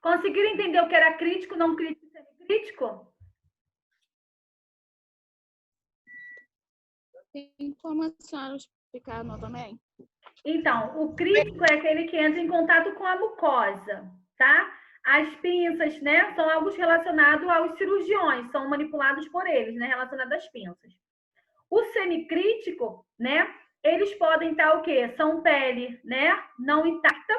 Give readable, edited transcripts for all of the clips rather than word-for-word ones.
Conseguiram entender o que era crítico, não crítico e semicrítico? Tem como a senhora explicar também? Então, o crítico é aquele que entra em contato com a mucosa, tá? As pinças, né, são algo relacionado aos cirurgiões, são manipulados por eles, né, relacionado às pinças. O semicrítico, né, eles podem estar o quê? São pele, né, não intacta,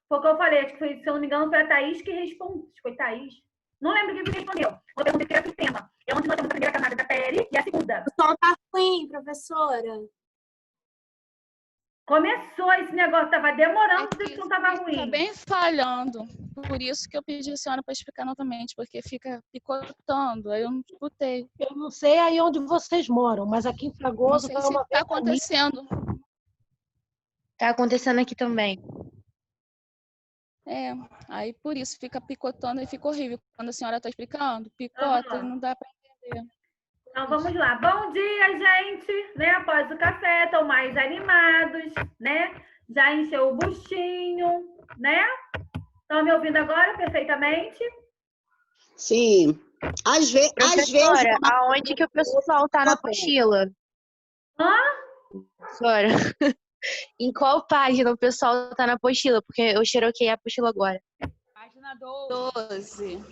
porque eu falei, acho que foi, se eu não me engano, foi a Thaís que respondeu. Foi Thaís? Não lembro quem respondeu. Eu perguntei que era o tema. É onde nós temos a primeira camada da pele e a segunda. O som tá ruim, professora. Começou esse negócio, tava demorando, porque o som tava ruim. Fica bem falhando. Por isso que eu pedi a senhora para explicar novamente, porque fica picotando. Aí eu não escutei. Eu não sei aí onde vocês moram, mas aqui em Fragoso Não sei se está acontecendo. Tá acontecendo aqui também. É, aí por isso fica picotando e fica horrível. Quando a senhora está explicando, picota e não dá para entender. Então vamos lá. Bom dia, gente. Né? Após o café, estão mais animados, né? Já encheu o buchinho, né? Estão me ouvindo agora perfeitamente? Sim. Às vezes. Professora, aonde que o pessoal tá na apostila? Hã? Professora, em qual página o pessoal tá na apostila? Porque eu xeroquei a apostila agora. Página 12.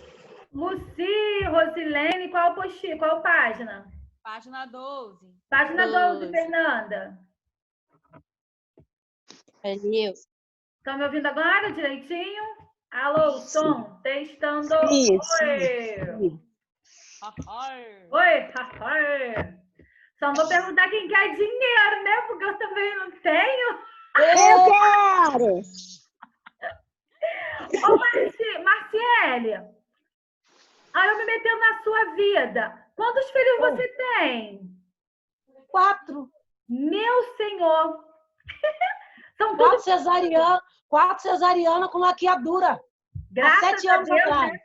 Luci, Rosilene, qual página? Página 12. Página 12, Fernanda. Valeu. Estão me ouvindo agora direitinho? Alô, som, testando. Sim, Oi! Oi, Só vou perguntar quem quer dinheiro, né? Porque eu também não tenho. Eu quero! Ô, Marciele, aí eu me metendo na sua vida. Quantos filhos você tem? 4. Meu senhor! São 4 todos cesarianas, 4 cesarianas com laqueadura. Há graças 7 a anos Deus, atrás. né?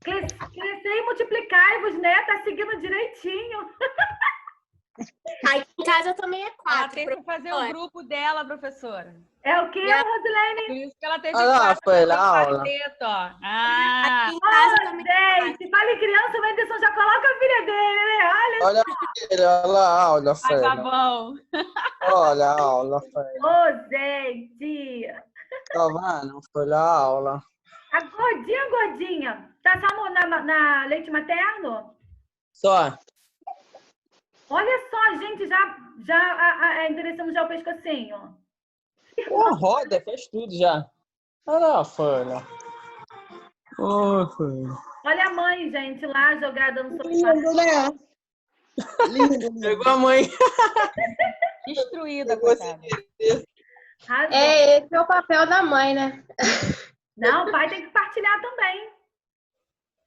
Crescer e multiplicar-vos, né? Tá seguindo direitinho. Aí em casa também é 4. Tem que fazer o grupo dela, professora. É o quê, Rosilene? Por isso que ela teve Olha lá, foi lá a aula. quarteto, ó. Ah, Aqui em casa também é 4. Gente, fala em criança, o Anderson já coloca a filha dele, né? Olha Olha ele, olha lá a aula, mas tá Fela. bom. Olha a aula, Fela. Ô, gente! Tá vendo? Foi lá a aula. A gordinha. Tá só na leite materno? Só. Olha só, gente, já endereçamos já o pescocinho. Uma roda, fez tudo já. Olha lá, Fela. Ô, Fela. Olha a mãe, gente, lá jogada no sofá. Lindo, né? Lindo, né? Pegou a mãe. Destruída, coitada. Arrasou. Esse é o papel da mãe, né? Não, o pai tem que partilhar também.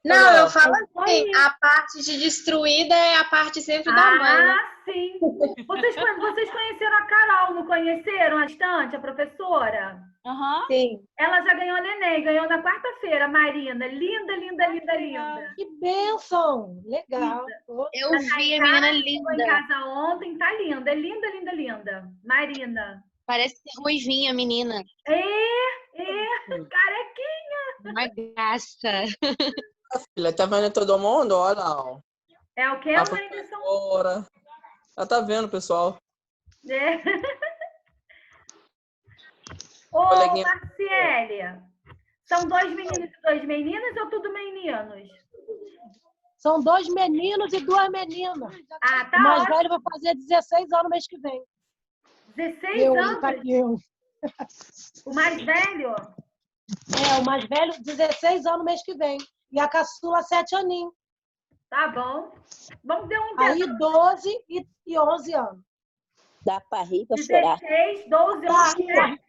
Não, eu falo assim, a parte de destruída é a parte sempre da mãe, né? Ah, sim. Vocês conheceram a Carol, não conheceram a estante, a professora? Aham. Sim. Ela já ganhou neném, ganhou na quarta-feira, Marina. Linda, linda, linda, linda. Que bênção! Legal. Eu vi a menina Chegou em linda. casa ontem, tá linda. É linda, linda, linda. Marina. Parece ser ruivinha, menina. Carequinha. Uma graça. Filha, tá vendo todo mundo? Olha lá. É o que, A mãe? professora. Ela tá vendo, pessoal. É. Ô, Coleguinha. Marciele, são 2 meninos e 2 meninas ou tudo meninos? São 2 meninos e 2 meninas. Ah, tá O mais ótimo. velho vai fazer 16 anos mês que vem. 16 Eu, anos? tá aqui eu. O mais velho? O mais velho, 16 anos mês que vem. E a caçula, 7 aninhos. Tá bom. Vamos ter um Aí 12 e 11 anos. Dá pra rir, pra chorar. 16, 12, Tá. 11, 7.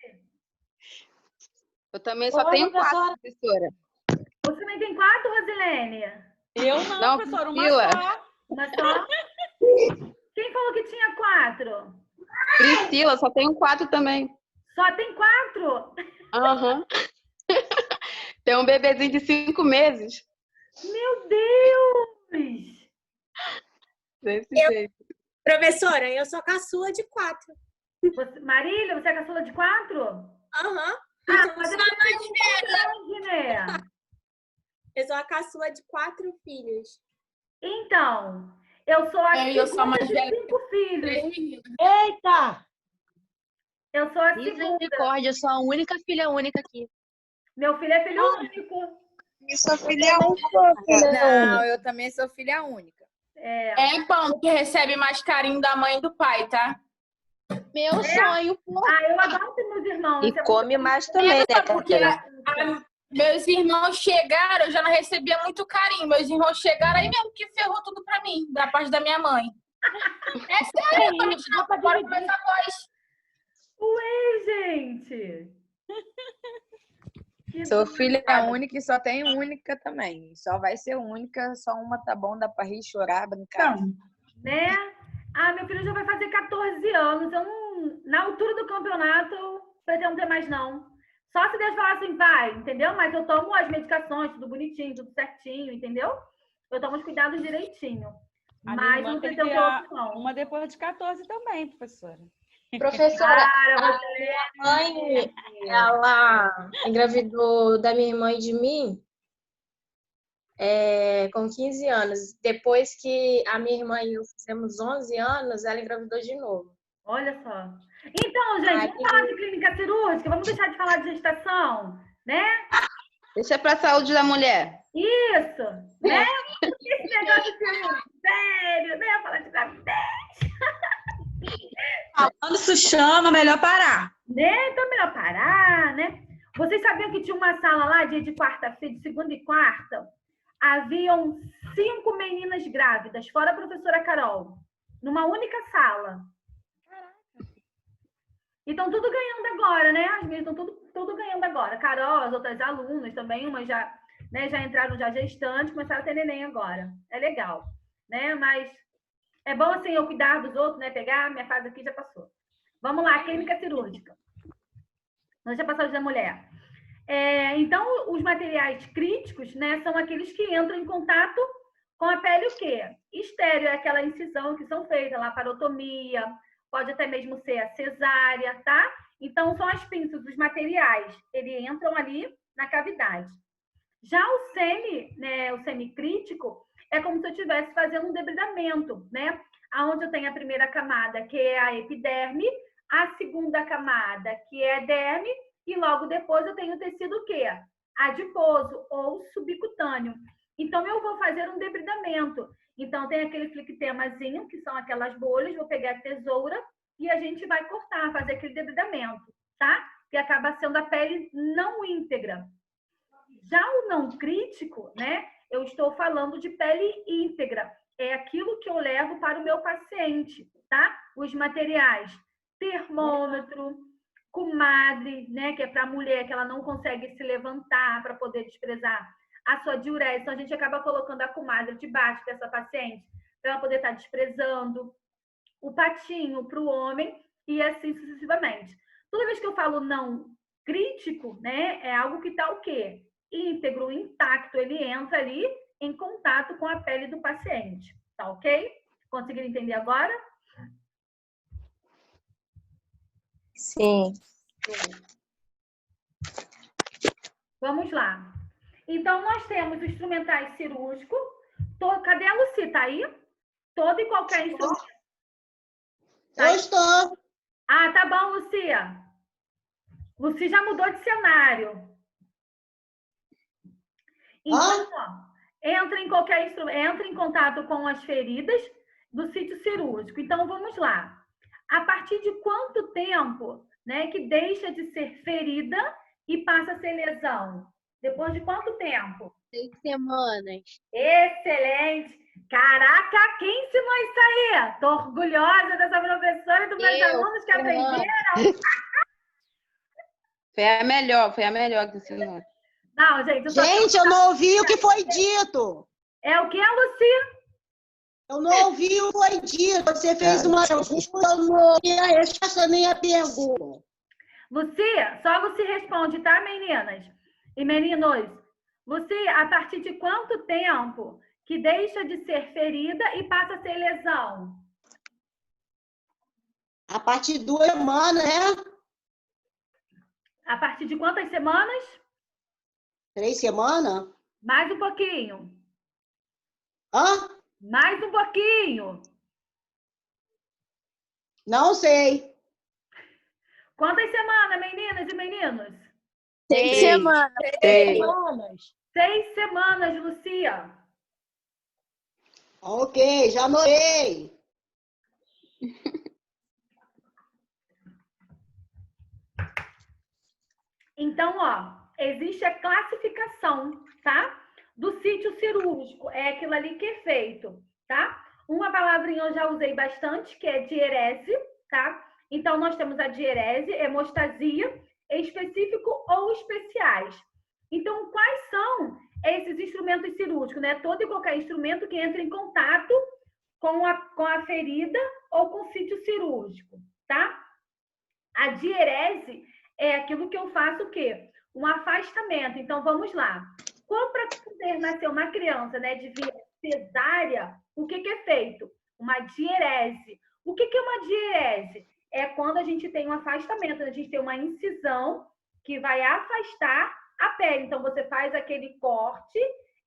Eu também só Oi, tenho 4, professora. professora. Você também tem 4, Rosilene? Eu não, Não, professora, uma Priscila. só. Uma só? Quem falou que tinha 4? Priscila, só tenho 4 também. Só tem 4? Aham. Tem um bebezinho de 5 meses. Meu Deus! Desse Eu- jeito. Professora, eu sou caçula de 4. Marília, você é caçula de 4? Aham. Ah, Mas mas eu sou a mais velha. grande, né? Eu sou a caçula de 4 filhos. Então, eu sou a Eu sou a segunda mais de velha. 5 filhos. 3 meninas. Eita! Eu sou a segunda. Misericórdia, eu sou a única filha única aqui. Meu filho é filho único. Sua filha Não, eu também sou filha única. É. É bom que recebe mais carinho da mãe e do pai, tá? Meu sonho, pô. Ah, eu adoro ter meus irmãos. E isso é come muito mais também, né, Porque Camila? meus irmãos chegaram, eu já não recebia muito carinho. Meus irmãos chegaram, aí mesmo que ferrou tudo pra mim, da parte da minha mãe. É sério, eu tô me tirando fora com essa voz. Ué, gente. Que Sou doido. filha única e só tenho única também. Só vai ser única, só uma tá bom, dá pra rir, chorar, brincar. Então, Né? Ah, meu filho já vai fazer 14 anos. Eu não, na altura do campeonato, eu pretendo ter mais, não. Só se Deus falar assim, vai, entendeu? Mas eu tomo as medicações, tudo bonitinho, tudo certinho, entendeu? Eu tomo os cuidados direitinho. A minha Mas irmã não tem pretendo que ter ter outro, não. uma depois de 14 também, professora. Professora, Cara, a minha mãe, ela engravidou da minha irmã e de mim com 15 anos. Depois que a minha irmã e eu fizemos 11 anos, ela engravidou de novo. olha só. Então, gente, vamos falar de clínica cirúrgica? Vamos deixar de falar de gestação, né? Isso é pra saúde da mulher. Isso, né? Esse negócio de ser sério, né? Falar de gravidez. Quando isso chama, melhor parar. Né? Então, melhor parar, né? Vocês sabiam que tinha uma sala lá, dia de quarta-feira, de segunda e quarta? Haviam 5 meninas grávidas, fora a professora Carol, numa única sala. E estão tudo ganhando agora, né? As meninas estão tudo ganhando agora. Carol, as outras alunas também, umas já, né, já entraram já gestantes, começaram a ter neném agora. É legal, né? Mas é bom, assim, eu cuidar dos outros, né? Pegar, minha fase aqui já passou. Vamos lá, clínica cirúrgica. Nós já passamos da mulher. Então, os materiais críticos, né, são aqueles que entram em contato com a pele o quê? Estéreo é aquela incisão que são feitas, laparotomia, pode até mesmo ser a cesárea, tá? Então, são as pinças, os materiais, eles entram ali na cavidade. Já o né, o semicrítico, é como se eu estivesse fazendo um debridamento, né? Onde eu tenho a primeira camada, que é a epiderme, a segunda camada, que é a derme, e logo depois eu tenho o tecido o quê? Adiposo ou subcutâneo. Então, eu vou fazer um debridamento. Então, tem aquele flictemazinho, que são aquelas bolhas, vou pegar a tesoura e a gente vai cortar, fazer aquele debridamento, tá? Que acaba sendo a pele não íntegra. Já o não crítico, né? Eu estou falando de pele íntegra. É aquilo que eu levo para o meu paciente, tá? Os materiais, termômetro, comadre, né? Que é para a mulher que ela não consegue se levantar para poder desprezar a sua diurese. Então, a gente acaba colocando a comadre debaixo dessa paciente para ela poder estar desprezando. O patinho para o homem e assim sucessivamente. Toda vez que eu falo não crítico, né? É algo que está o quê? Íntegro, intacto, ele entra ali em contato com a pele do paciente, tá ok? Conseguiram entender agora? Sim. Vamos lá. Então, nós temos instrumentais cirúrgicos. Cadê a Lucy? Tá aí? Todo e qualquer instrumento. Eu estou. Ah, tá bom, Lucia. Lucy já mudou de cenário. Então, ó, entra em qualquer instrumento, entra em contato com as feridas do sítio cirúrgico. Então, vamos lá. A partir de quanto tempo, né, que deixa de ser ferida e passa a ser lesão? Depois de quanto tempo? 6 semanas. Excelente! Caraca, quem ensinou isso aí? Tô orgulhosa dessa professora e dos meus alunos que aprenderam. Foi a melhor que ensinou. Não, gente, Gente, eu não ouvi o que foi dito. É o que, Lucy? Eu não ouvi o que foi dito. Você fez uma pergunta, eu não ouvi a resposta nem a pergunta. Lucy, só Lucy responde, tá, meninas? E meninos, Lucy, a partir de quanto tempo que deixa de ser ferida e passa a ser lesão? A partir de 2 semanas, né? A partir de quantas semanas? 3 semanas? Mais um pouquinho. Hã? Mais um pouquinho. Não sei. Quantas semanas, meninas e meninos? 6 semanas. 6 semanas, Lucia. Ok, já anotei. Então, ó, existe a classificação, tá? Do sítio cirúrgico. É aquilo ali que é feito, tá? Uma palavrinha eu já usei bastante, que é dierese, tá? Então, nós temos a dierese, hemostasia, específico ou especiais. Então, quais são esses instrumentos cirúrgicos, né? Todo e qualquer instrumento que entra em contato com a ferida ou com o sítio cirúrgico, tá? A dierese é aquilo que eu faço o quê? Um afastamento. Então, vamos lá. Quando para poder nascer uma criança, né, de via cesárea, o que é feito? Uma dierese. O que é uma dierese? É quando a gente tem um afastamento, a gente tem uma incisão que vai afastar a pele. Então, você faz aquele corte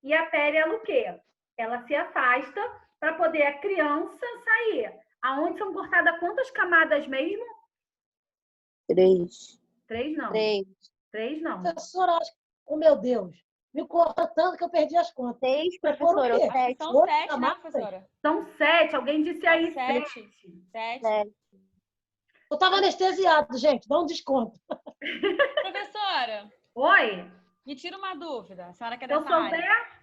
e a pele, ela o quê? Ela se afasta para poder a criança sair. Aonde são cortadas quantas camadas mesmo? 3. 3 não. 3. 3 não. Professora, acho que, oh meu Deus, me corta tanto que eu perdi as contas. 6, Foram o professora. quê? 7. São Oito 7, né, camadas? professora? São 7. Alguém disse aí 7. 7. Eu estava anestesiado, gente. Dá um desconto. Professora, Oi? me tira uma dúvida. A senhora que é Eu dessa sou área. Zé?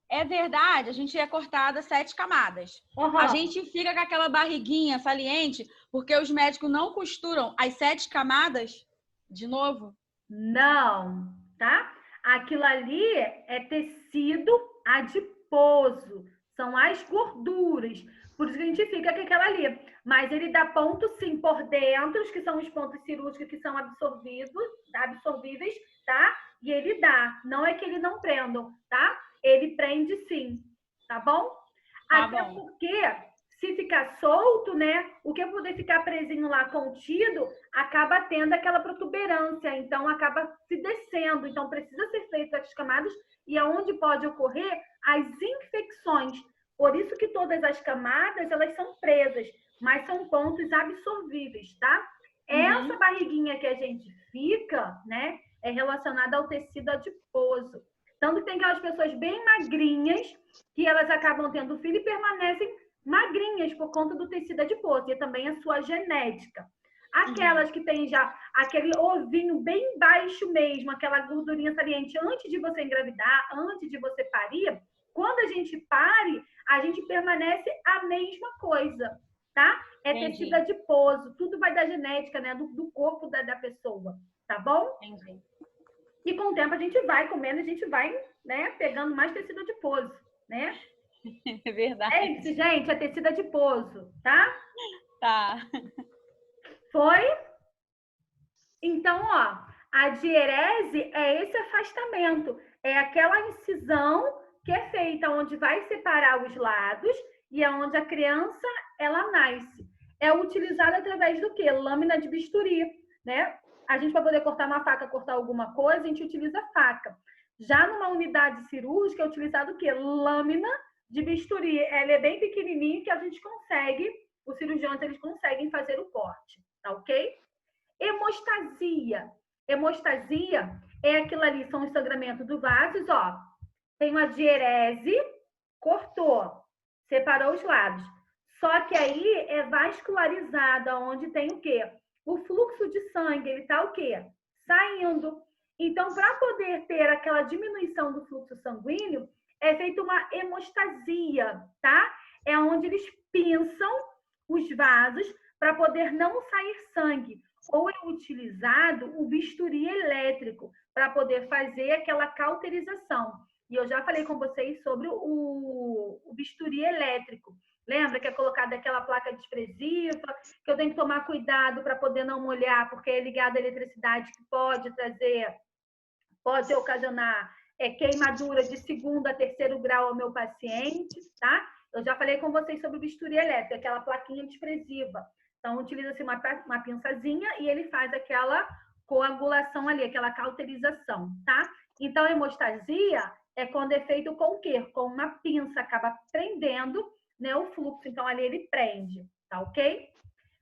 É verdade, a gente é cortada 7 camadas. Uhum. A gente fica com aquela barriguinha saliente porque os médicos não costuram as 7 camadas de novo? Não, tá? Aquilo ali é tecido adiposo. São as gorduras. Por isso que a gente fica com aquela ali. Mas ele dá ponto, sim, por dentro, que são os pontos cirúrgicos que são absorvíveis, tá? E ele dá. Não é que ele não prenda, tá? Ele prende, sim. Tá bom? Tá Até bom. porque, se ficar solto, né? O que poder ficar presinho lá contido, acaba tendo aquela protuberância. Então, acaba se descendo. Então, precisa ser feito as camadas e aonde pode ocorrer as infecções. Por isso que todas as camadas, elas são presas, mas são pontos absorvíveis, tá? Essa barriguinha que a gente fica, né, é relacionada ao tecido adiposo. Tanto que tem aquelas pessoas bem magrinhas que elas acabam tendo filho e permanecem magrinhas por conta do tecido adiposo e também a sua genética. Aquelas que têm já aquele ovinho bem baixo mesmo, aquela gordurinha saliente antes de você engravidar, antes de você parir, quando a gente pare, a gente permanece a mesma coisa, tá? É Entendi. tecido adiposo, tudo vai da genética, né? Do corpo da pessoa, tá bom? Entendi. E com o tempo a gente vai comendo, a gente vai, né, pegando mais tecido adiposo, né? É verdade. É isso, gente, é tecido adiposo, tá? Tá. Foi? Então, ó, a dierese é esse afastamento, é aquela incisão que é feita onde vai separar os lados e é onde a criança, ela nasce. É utilizada através do quê? Lâmina de bisturi, né? A gente, para poder cortar uma faca, cortar alguma coisa, a gente utiliza faca. Já numa unidade cirúrgica, é utilizado o quê? Lâmina de bisturi. Ela é bem pequenininha que a gente consegue, os cirurgiões, eles conseguem fazer o corte, tá ok? Hemostasia. Hemostasia é aquilo ali, são os sangramentos do vasos, ó. Tem uma dierese, cortou, separou os lados. Só que aí é vascularizada, onde tem o quê? O fluxo de sangue, ele tá o quê? Saindo. Então, para poder ter aquela diminuição do fluxo sanguíneo, é feita uma hemostasia, tá? É onde eles pinçam os vasos para poder não sair sangue. Ou é utilizado o bisturi elétrico para poder fazer aquela cauterização. E eu já falei com vocês sobre o bisturi elétrico. Lembra que é colocada aquela placa despresiva, que eu tenho que tomar cuidado para poder não molhar, porque é ligada à eletricidade que pode ocasionar queimadura de 2º a 3º grau ao meu paciente, tá? Eu já falei com vocês sobre o bisturi elétrico, aquela plaquinha despresiva. Então, utiliza-se uma pinçazinha e ele faz aquela coagulação ali, aquela cauterização, tá? Então, a hemostasia é quando é feito com o quê? Com uma pinça, acaba prendendo, né, o fluxo. Então, ali ele prende, tá ok?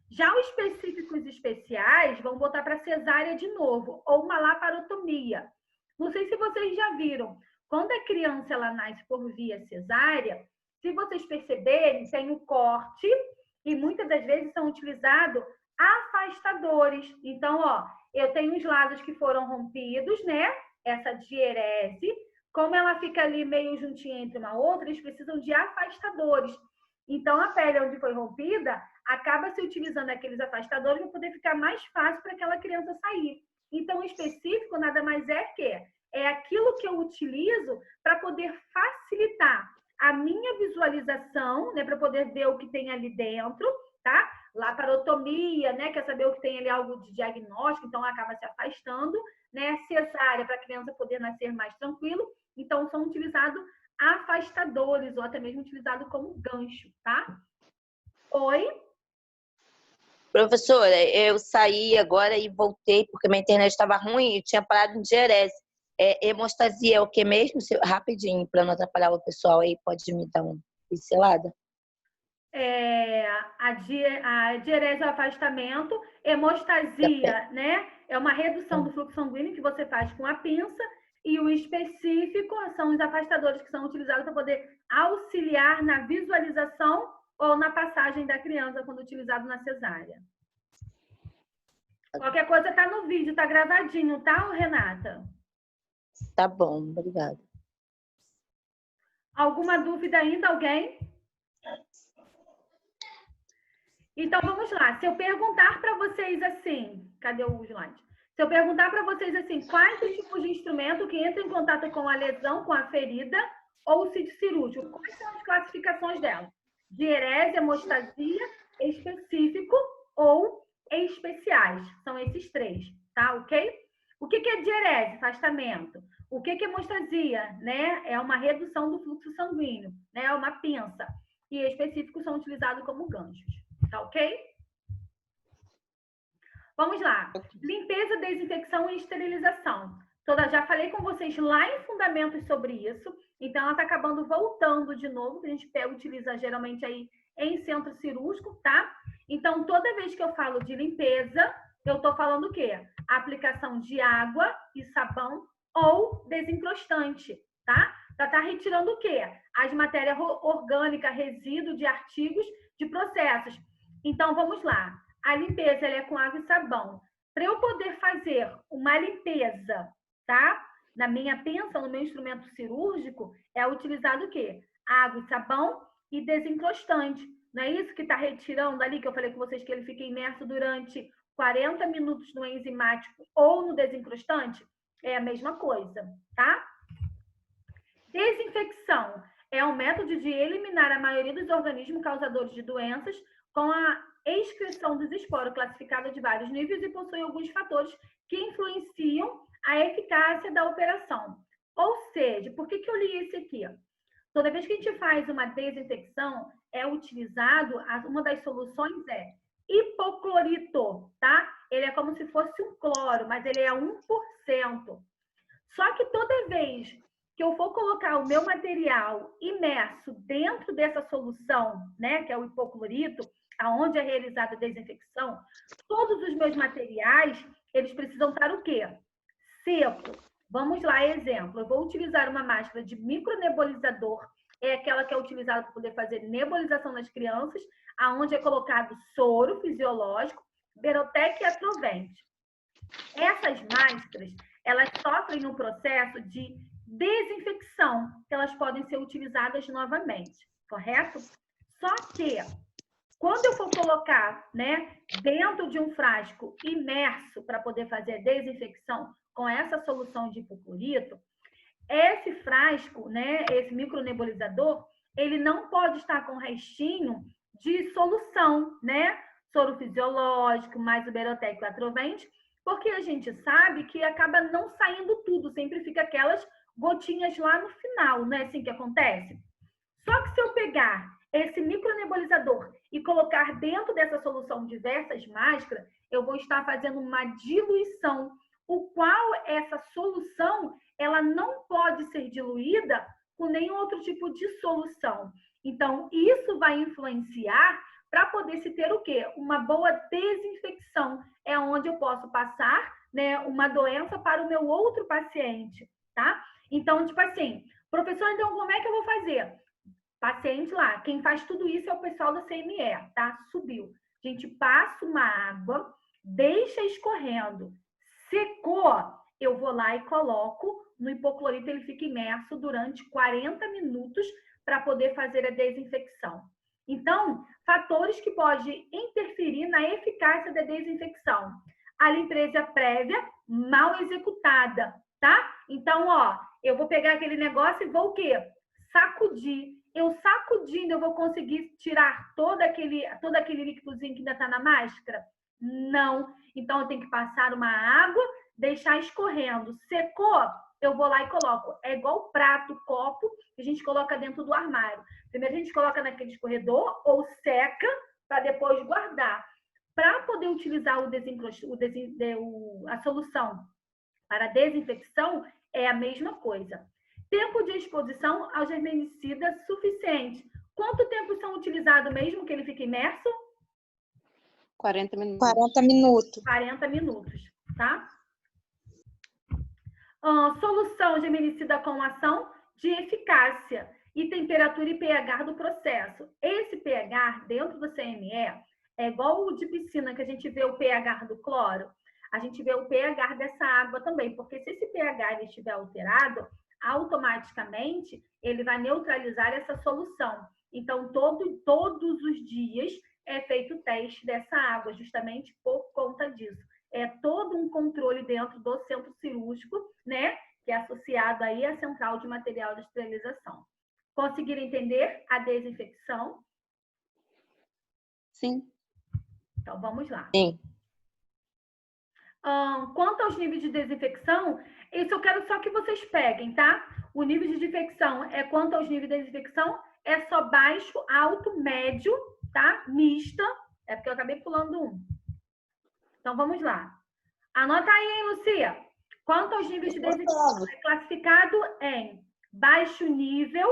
Já os específicos especiais vão botar para cesárea de novo, ou uma laparotomia. Não sei se vocês já viram. Quando a criança ela nasce por via cesárea, se vocês perceberem, tem o corte e muitas das vezes são utilizados afastadores. Então, ó, eu tenho os lados que foram rompidos, né? Essa dierese. Como ela fica ali meio juntinha entre uma outra, eles precisam de afastadores. Então, a pele onde foi rompida, acaba se utilizando aqueles afastadores para poder ficar mais fácil para aquela criança sair. Então, o específico nada mais é que é aquilo que eu utilizo para poder facilitar a minha visualização, né, para poder ver o que tem ali dentro, tá? Laparotomia, né, quer saber o que tem ali, algo de diagnóstico, então acaba se afastando, né? Cesárea, para a criança poder nascer mais tranquilo, então são utilizados afastadores, ou até mesmo utilizado como gancho, tá? Oi? Professora, eu saí agora e voltei porque minha internet estava ruim e tinha parado em dierese. Hemostasia é o que mesmo? Rapidinho, para não atrapalhar o pessoal aí, pode me dar uma pincelada? A dierese é o afastamento, hemostasia, né? É uma redução do fluxo sanguíneo que você faz com a pinça, e o específico são os afastadores que são utilizados para poder auxiliar na visualização ou na passagem da criança quando utilizado na cesárea. Qualquer coisa tá no vídeo, tá gravadinho, tá, Renata? Tá bom, obrigada. Alguma dúvida ainda, alguém? Então, vamos lá. Se eu perguntar para vocês assim... Cadê o slide? Se eu perguntar para vocês assim, quais os tipos de instrumento que entram em contato com a lesão, com a ferida ou o sítio cirúrgico? Quais são as classificações dela? Dierese, hemostasia, específico ou especiais. São esses três, tá? Ok? O que é dierese? Afastamento. O que é hemostasia? Né? É uma redução do fluxo sanguíneo, né? É uma pinça. E específicos são utilizados como ganchos, tá ok? Vamos lá. Limpeza, desinfecção e esterilização. Já falei com vocês lá em fundamentos sobre isso. Então, ela está acabando voltando de novo, que a gente utiliza geralmente aí em centro cirúrgico, tá? Então, toda vez que eu falo de limpeza, eu estou falando o quê? A aplicação de água e sabão ou desencrostante, tá? Para estar retirando o quê? As matérias orgânicas, resíduos de artigos, de processos. Então, vamos lá. A limpeza ela é com água e sabão. Para eu poder fazer uma limpeza, tá? Na minha pinça, no meu instrumento cirúrgico, é utilizado o quê? Água e sabão e desencrostante. Não é isso que está retirando ali, que eu falei com vocês que ele fica imerso durante 40 minutos no enzimático ou no desencrostante? É a mesma coisa, tá? Desinfecção é um método de eliminar a maioria dos organismos causadores de doenças com a excreção dos esporos, classificada de vários níveis, e possui alguns fatores que influenciam a eficácia da operação. Ou seja, por que eu li esse aqui? Toda vez que a gente faz uma desinfecção, é utilizado, uma das soluções é hipoclorito, tá? Ele é como se fosse um cloro, mas ele é 1%. Só que toda vez que eu for colocar o meu material imerso dentro dessa solução, né, que é o hipoclorito, aonde é realizada a desinfecção, todos os meus materiais, eles precisam estar o quê? Seco. Vamos lá, exemplo. Eu vou utilizar uma máscara de micronebulizador, é aquela que é utilizada para poder fazer nebulização nas crianças, aonde é colocado soro fisiológico, Berotec e Atrovente. Essas máscaras, elas sofrem um processo de desinfecção, que elas podem ser utilizadas novamente, correto? Só que, quando eu for colocar, né, dentro de um frasco imerso para poder fazer a desinfecção com essa solução de hipoclorito, esse frasco, né, esse micronebulizador, ele não pode estar com restinho de solução, né? Soro fisiológico, mais o Berotec e o Atrovente, porque a gente sabe que acaba não saindo tudo, sempre fica aquelas gotinhas lá no final, não é assim que acontece? Só que se eu pegar esse micronebulizador e colocar dentro dessa solução diversas máscaras, eu vou estar fazendo uma diluição, o qual essa solução, ela não pode ser diluída com nenhum outro tipo de solução. Então, isso vai influenciar para poder se ter o quê? Uma boa desinfecção. É onde eu posso passar, né, uma doença para o meu outro paciente, tá? Então, tipo assim, professor, então como é que eu vou fazer? Paciente lá, quem faz tudo isso é o pessoal da CME, tá? Subiu. A gente passa uma água, deixa escorrendo. Secou, eu vou lá e coloco no hipoclorito, ele fica imerso durante 40 minutos para poder fazer a desinfecção. Então, fatores que podem interferir na eficácia da desinfecção. A limpeza prévia mal executada, tá? Então, ó, eu vou pegar aquele negócio e vou o quê? Sacudir. Eu sacudindo, eu vou conseguir tirar todo aquele líquidozinho que ainda está na máscara? Não. Então, eu tenho que passar uma água, deixar escorrendo. Secou, eu vou lá e coloco. É igual prato, copo, que a gente coloca dentro do armário. Primeiro a gente coloca naquele escorredor ou seca para depois guardar. Para poder utilizar a solução para desinfecção, é a mesma coisa. Tempo de exposição ao germinicida suficiente. Quanto tempo são utilizados mesmo que ele fique imerso? 40 minutos. 40 minutos. 40 minutos, tá? Solução germinicida com ação de eficácia e temperatura e pH do processo. Esse pH dentro do CME é igual o de piscina, que a gente vê o pH do cloro. A gente vê o pH dessa água também, porque se esse pH ele estiver alterado, automaticamente ele vai neutralizar essa solução. Então, todos os dias é feito o teste dessa água, justamente por conta disso. É todo um controle dentro do centro cirúrgico, né? Que é associado aí à central de material de esterilização. Conseguiram entender a desinfecção? Sim. Então, vamos lá. Sim. Quanto aos níveis de desinfecção, isso eu quero só que vocês peguem, tá? O nível de desinfecção é quanto aos níveis de desinfecção, é só baixo, alto, médio, tá? Mista, é porque eu acabei pulando um. Então, vamos lá. Anota aí, hein, Lucia? Quanto aos níveis de desinfecção, é classificado em baixo nível,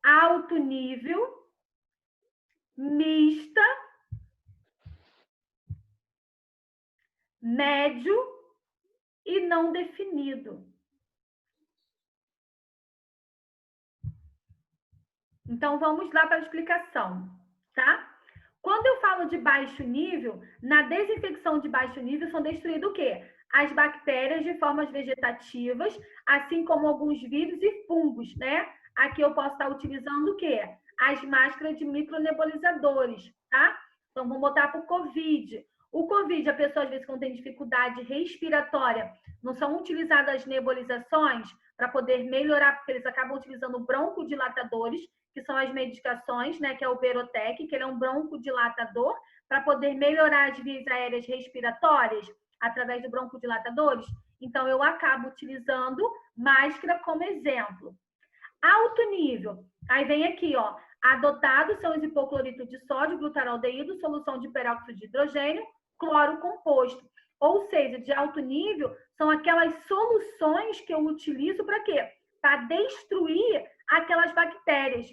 alto nível, mista, médio e não definido. Então, vamos lá para a explicação, tá? Quando eu falo de baixo nível, na desinfecção de baixo nível são destruídos o quê? As bactérias de formas vegetativas, assim como alguns vírus e fungos, né? Aqui eu posso estar utilizando o quê? As máscaras de micronebulizadores, tá? Então, vamos botar para o COVID. O COVID, a pessoa às vezes quando tem dificuldade respiratória, não são utilizadas nebulizações para poder melhorar, porque eles acabam utilizando broncodilatadores, que são as medicações, né, que é o Berotec, que ele é um broncodilatador, para poder melhorar as vias aéreas respiratórias através de broncodilatadores. Então, eu acabo utilizando máscara como exemplo. Alto nível. Aí vem aqui, ó. Adotados são os hipoclorito de sódio, glutaraldeído, solução de peróxido de hidrogênio, cloro composto. Ou seja, de alto nível, são aquelas soluções que eu utilizo para quê? Para destruir aquelas bactérias.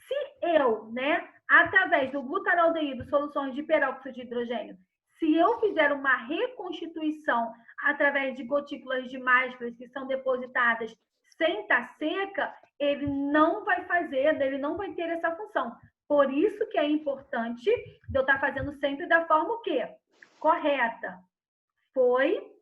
Se eu, né, através do glutaraldeído, soluções de peróxido de hidrogênio, se eu fizer uma reconstituição através de gotículas de máscaras que são depositadas sem estar seca, ele não vai fazer, ele não vai ter essa função. Por isso que é importante eu estar fazendo sempre da forma o quê? Correta. Foi.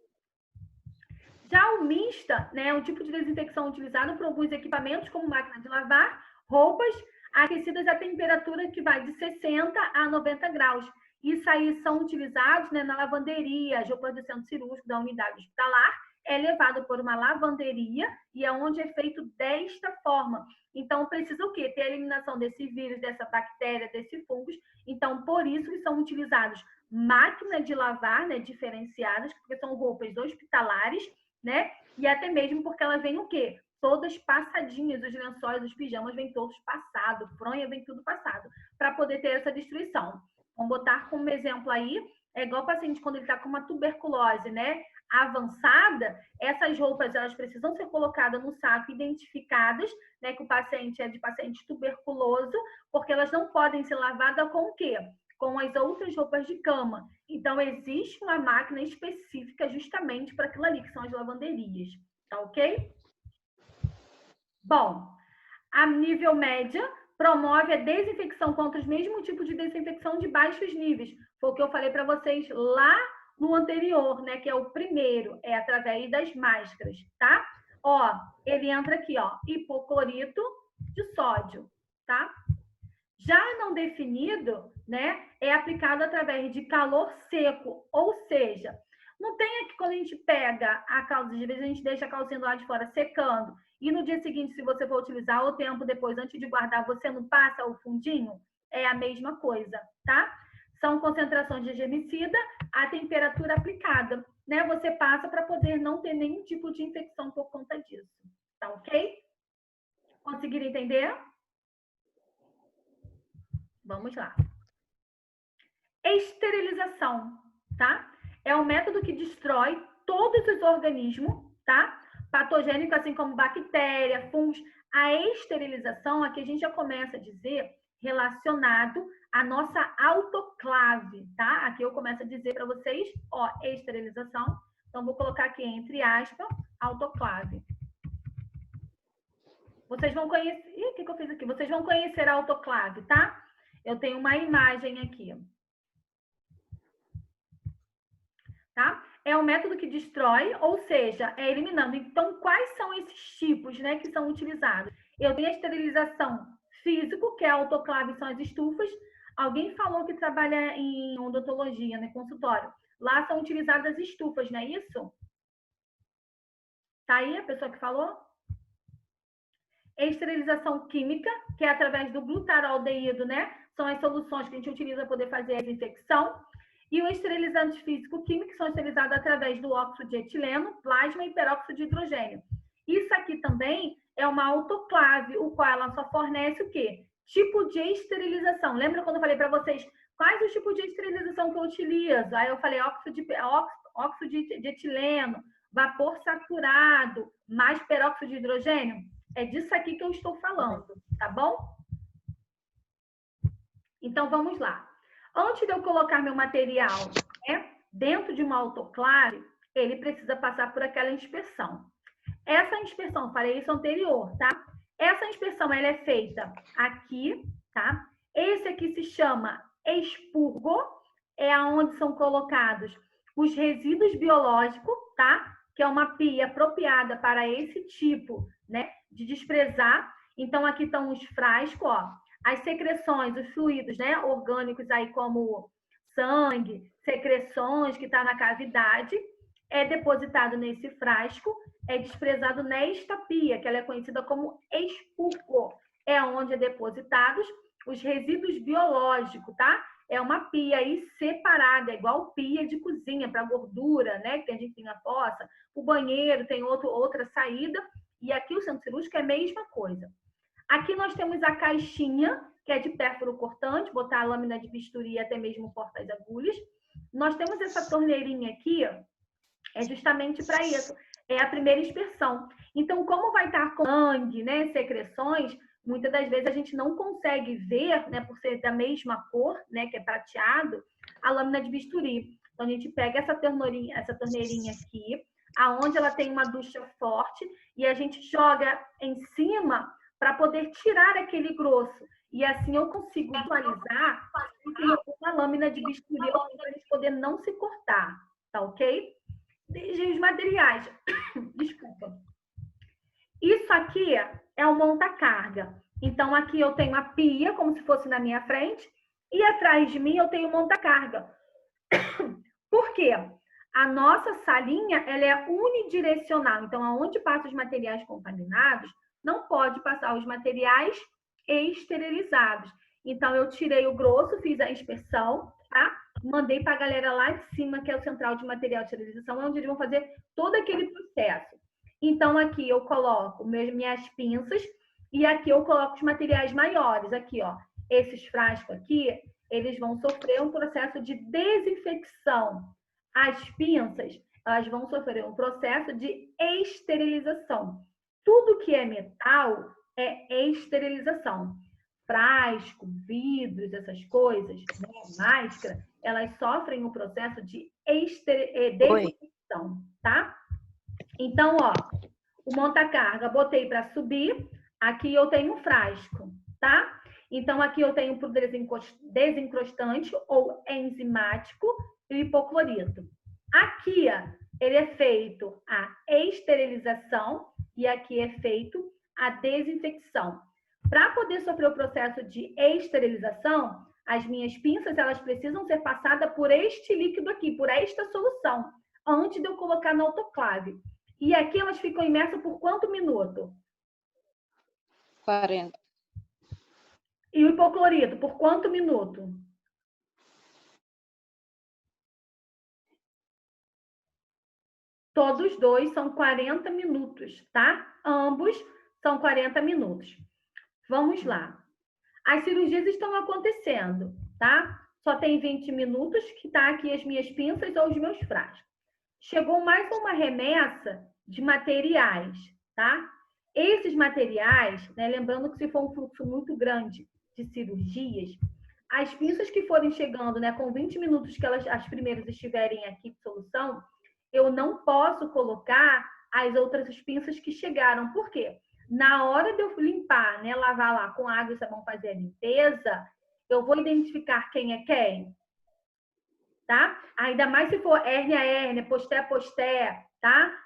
Já o mista, né, é um tipo de desinfecção utilizado por alguns equipamentos, como máquina de lavar, roupas aquecidas a temperatura que vai de 60 a 90 graus. Isso aí são utilizados, né, na lavanderia, as roupas do centro cirúrgico da unidade hospitalar, é levado por uma lavanderia e é onde é feito desta forma. Então, precisa o quê? Ter a eliminação desse vírus, dessa bactéria, desse fungos. Então, por isso que são utilizados máquinas de lavar, né, diferenciadas, porque são roupas hospitalares, né? E até mesmo porque elas vêm o quê? Todas passadinhas, os lençóis, os pijamas vêm todos passados, fronha vem tudo passado, para poder ter essa destruição. Vamos botar como exemplo aí, é igual o paciente quando ele está com uma tuberculose, né? avançada, essas roupas elas precisam ser colocadas no saco, identificadas, né, que o paciente é de paciente tuberculoso, porque elas não podem ser lavadas com o quê? Com as outras roupas de cama. Então, existe uma máquina específica justamente para aquilo ali, que são as lavanderias. Tá ok? Bom, a nível média promove a desinfecção contra os mesmos tipos de desinfecção de baixos níveis. Foi o que eu falei para vocês lá no anterior, né? Que é o primeiro, é através das máscaras, tá? Ó, ele entra aqui, ó, hipoclorito de sódio, tá? Já não definido, né, é aplicado através de calor seco, ou seja, não tem aqui quando a gente pega a calça, às vezes a gente deixa a calcinha do lado de fora secando, e no dia seguinte, se você for utilizar, ou tempo depois, antes de guardar, você não passa o fundinho? É a mesma coisa, tá? São concentrações de germicida à temperatura aplicada, né? Você passa para poder não ter nenhum tipo de infecção por conta disso, tá ok? Conseguiram entender? Vamos lá. Esterilização, tá? É um método que destrói todos os organismos, tá? Patogênicos, assim como bactéria, fungos. A esterilização, aqui a gente já começa a dizer, relacionado à nossa autoclave, tá? Aqui eu começo a dizer para vocês, ó, esterilização. Então, vou colocar aqui, entre aspas, autoclave. Vocês vão conhecer... Ih, o que eu fiz aqui? Vocês vão conhecer a autoclave, tá? Eu tenho uma imagem aqui. Tá? É um método que destrói, ou seja, é eliminando. Então, quais são esses tipos, né, que são utilizados? Eu tenho a esterilização físico, que é a autoclave, são as estufas. Alguém falou que trabalha em odontologia, né, consultório. Lá são utilizadas estufas, não é isso? Tá aí a pessoa que falou? Esterilização química, que é através do glutaraldeído, né? São as soluções que a gente utiliza para poder fazer a desinfecção. E o esterilizante físico-químico, que são esterilizados através do óxido de etileno, plasma e peróxido de hidrogênio. Isso aqui também é uma autoclave, o qual ela só fornece o quê? Tipo de esterilização. Lembra quando eu falei para vocês quais os tipos de esterilização que eu utilizo? Aí eu falei óxido de etileno, vapor saturado, mais peróxido de hidrogênio. É disso aqui que eu estou falando, tá bom? Então, vamos lá. Antes de eu colocar meu material, né, dentro de uma autoclave, ele precisa passar por aquela inspeção. Essa inspeção, falei isso anterior, tá? Essa inspeção, ela é feita aqui, tá? Esse aqui se chama expurgo, é onde são colocados os resíduos biológicos, tá? Que é uma pia apropriada para esse tipo, né, de desprezar. Então, aqui estão os frascos, ó. As secreções, os fluidos, né, orgânicos aí como sangue, secreções que está na cavidade, é depositado nesse frasco, é desprezado nesta pia, que ela é conhecida como expurgo. É onde é depositados os resíduos biológicos, tá? É uma pia aí separada, é igual pia de cozinha para gordura, né, que a gente tem na fossa. O banheiro tem outra saída, e aqui o centro cirúrgico é a mesma coisa. Aqui nós temos a caixinha, que é de pérfuro cortante, botar a lâmina de bisturi até mesmo o porta-agulhas. Nós temos essa torneirinha aqui, ó, é justamente para isso. É a primeira inspeção. Então, como vai estar com sangue, né, secreções, muitas das vezes a gente não consegue ver, né, por ser da mesma cor, né, que é prateado, a lâmina de bisturi. Então, a gente pega essa torneirinha aqui, aonde ela tem uma ducha forte, e a gente joga em cima para poder tirar aquele grosso. E assim eu consigo visualizar uma lâmina de bisturi para eles poder não se cortar, tá ok? Os materiais. Desculpa. Isso aqui é um monta-carga. Então, aqui eu tenho a pia, como se fosse na minha frente, e atrás de mim eu tenho o monta-carga. Por quê? A nossa salinha, ela é unidirecional. Então, aonde passam os materiais contaminados, não pode passar os materiais esterilizados. Então, eu tirei o grosso, fiz a inspeção, tá? Mandei para a galera lá de cima, que é o central de material de esterilização, onde eles vão fazer todo aquele processo. Então, aqui eu coloco minhas pinças e aqui eu coloco os materiais maiores. Aqui, ó, esses frascos aqui, eles vão sofrer um processo de desinfecção. As pinças, elas vão sofrer um processo de esterilização. Tudo que é metal é esterilização. Frasco, vidros, essas coisas, né? Máscara, elas sofrem um processo de desinfecção, tá? Então, ó, o monta-carga, botei para subir. Aqui eu tenho um frasco, tá? Então, aqui eu tenho para o desencrostante ou enzimático e o hipoclorito. Aqui, ó, ele é feito a esterilização e aqui é feito a desinfecção. Para poder sofrer o processo de esterilização, as minhas pinças, elas precisam ser passadas por este líquido aqui, por esta solução, antes de eu colocar no autoclave. E aqui elas ficam imersas por quanto minuto? 40. E o hipoclorito, por quanto minuto? Todos dois são 40 minutos, tá? Ambos são 40 minutos. Vamos lá. As cirurgias estão acontecendo, tá? Só tem 20 minutos que tá aqui as minhas pinças ou os meus frascos. Chegou mais uma remessa de materiais, tá? Esses materiais, né, lembrando que se for um fluxo muito grande de cirurgias, as pinças que forem chegando, né, com 20 minutos que as primeiras estiverem aqui de solução, eu não posso colocar as outras pinças que chegaram. Por quê? Na hora de eu limpar, né, lavar lá com água e sabão, fazer a limpeza, eu vou identificar quem é quem, tá? Ainda mais se for hérnia, posté, tá?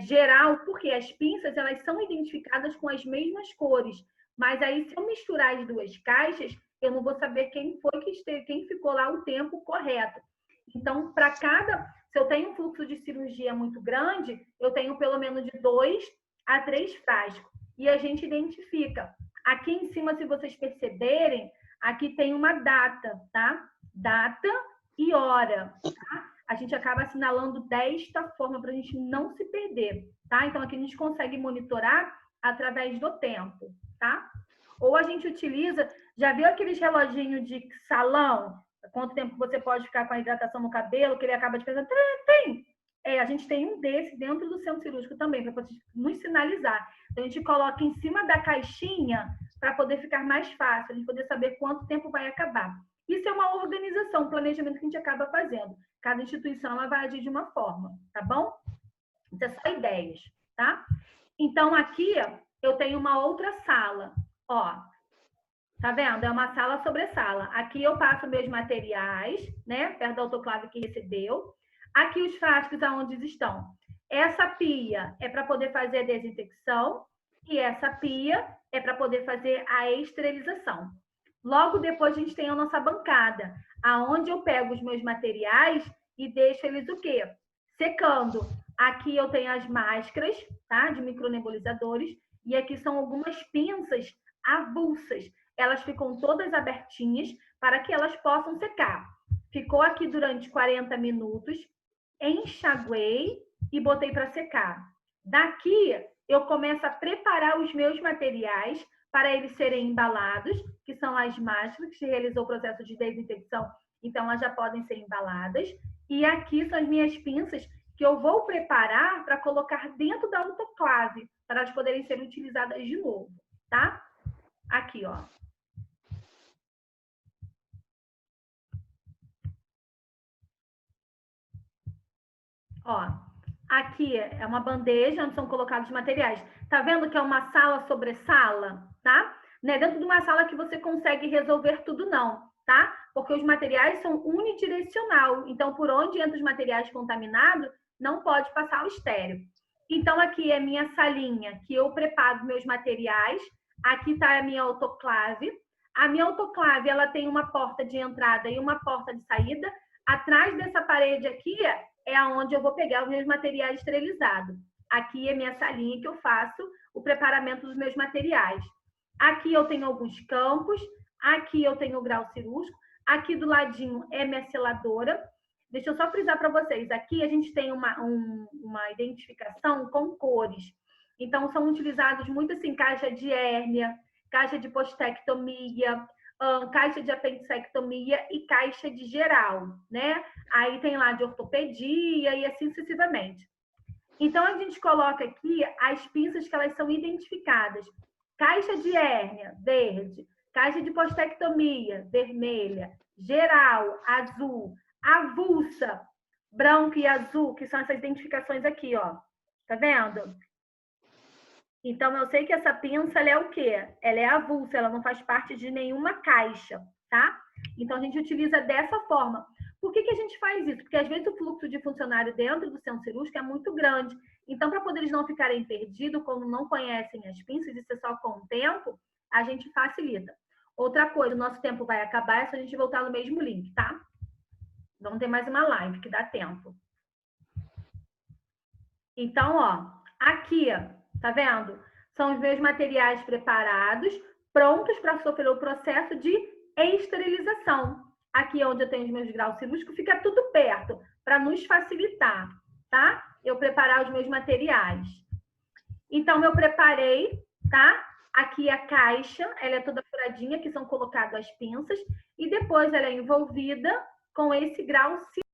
Geral, porque as pinças, elas são identificadas com as mesmas cores. Mas aí, se eu misturar as duas caixas, eu não vou saber quem foi quem ficou lá o tempo correto. Então, para se eu tenho um fluxo de cirurgia muito grande, eu tenho pelo menos de 2 a 3 frascos. E a gente identifica. Aqui em cima, se vocês perceberem, aqui tem uma data, tá? Data e hora, tá? A gente acaba assinalando desta forma para a gente não se perder, tá? Então, aqui a gente consegue monitorar através do tempo, tá? Ou a gente utiliza, já viu aqueles reloginhos de salão? Quanto tempo você pode ficar com a hidratação no cabelo, que ele acaba de pensar, tem. A gente tem um desse dentro do centro cirúrgico também, para nos sinalizar. Então, a gente coloca em cima da caixinha para poder ficar mais fácil, a gente poder saber quanto tempo vai acabar. Isso é uma organização, um planejamento que a gente acaba fazendo. Cada instituição ela vai agir de uma forma, tá bom? Isso é só ideias, tá? Então, aqui eu tenho uma outra sala, ó. Tá vendo? É uma sala sobre sala. Aqui eu passo meus materiais, né? Perto do autoclave que recebeu. Aqui os frascos aonde estão. Essa pia é para poder fazer a desinfecção e essa pia é para poder fazer a esterilização. Logo depois a gente tem a nossa bancada, aonde eu pego os meus materiais e deixo eles o quê? Secando. Aqui eu tenho as máscaras, tá? De micronebulizadores e aqui são algumas pinças avulsas. Elas ficam todas abertinhas para que elas possam secar. Ficou aqui durante 40 minutos, enxaguei e botei para secar. Daqui, eu começo a preparar os meus materiais para eles serem embalados, que são as máscaras, que se realizou o processo de desinfecção, então elas já podem ser embaladas. E aqui são as minhas pinças que eu vou preparar para colocar dentro da autoclave, para elas poderem ser utilizadas de novo, tá? Aqui, ó. Ó, aqui é uma bandeja onde são colocados os materiais. Tá vendo que é uma sala sobre sala, tá? Não é dentro de uma sala que você consegue resolver tudo, não, tá? Porque os materiais são unidirecional. Então, por onde entram os materiais contaminados, não pode passar o estéreo. Então, aqui é minha salinha, que eu preparo meus materiais. Aqui tá a minha autoclave. A minha autoclave, ela tem uma porta de entrada e uma porta de saída. Atrás dessa parede aqui é aonde eu vou pegar os meus materiais esterilizados. Aqui é minha salinha que eu faço o preparamento dos meus materiais. Aqui eu tenho alguns campos, aqui eu tenho o grau cirúrgico, aqui do ladinho é minha seladora. Deixa eu só frisar para vocês, aqui a gente tem uma identificação com cores. Então, são utilizados muito assim, caixa de hérnia, caixa de postectomia, caixa de apendicectomia e caixa de geral, né? Aí tem lá de ortopedia e assim sucessivamente. Então, a gente coloca aqui as pinças que elas são identificadas. Caixa de hérnia, verde. Caixa de postectomia, vermelha. Geral, azul. Avulsa, branco e azul, que são essas identificações aqui, ó. Tá vendo? Então, eu sei que essa pinça, ela é o quê? Ela é avulsa, ela não faz parte de nenhuma caixa, tá? Então, a gente utiliza dessa forma. Por que a gente faz isso? Porque, às vezes, o fluxo de funcionário dentro do centro cirúrgico é muito grande. Então, para poder eles não ficarem perdidos, como não conhecem as pinças, isso é só com o tempo, a gente facilita. Outra coisa, o nosso tempo vai acabar, é só a gente voltar no mesmo link, tá? Vamos ter mais uma live, que dá tempo. Então, ó, aqui, tá vendo? São os meus materiais preparados, prontos para sofrer o processo de esterilização. Aqui onde eu tenho os meus graus cirúrgicos, fica tudo perto, para nos facilitar, tá? Eu preparar os meus materiais. Então, eu preparei, tá? Aqui a caixa, ela é toda furadinha, que são colocadas as pinças, e depois ela é envolvida com esse grau cirúrgico.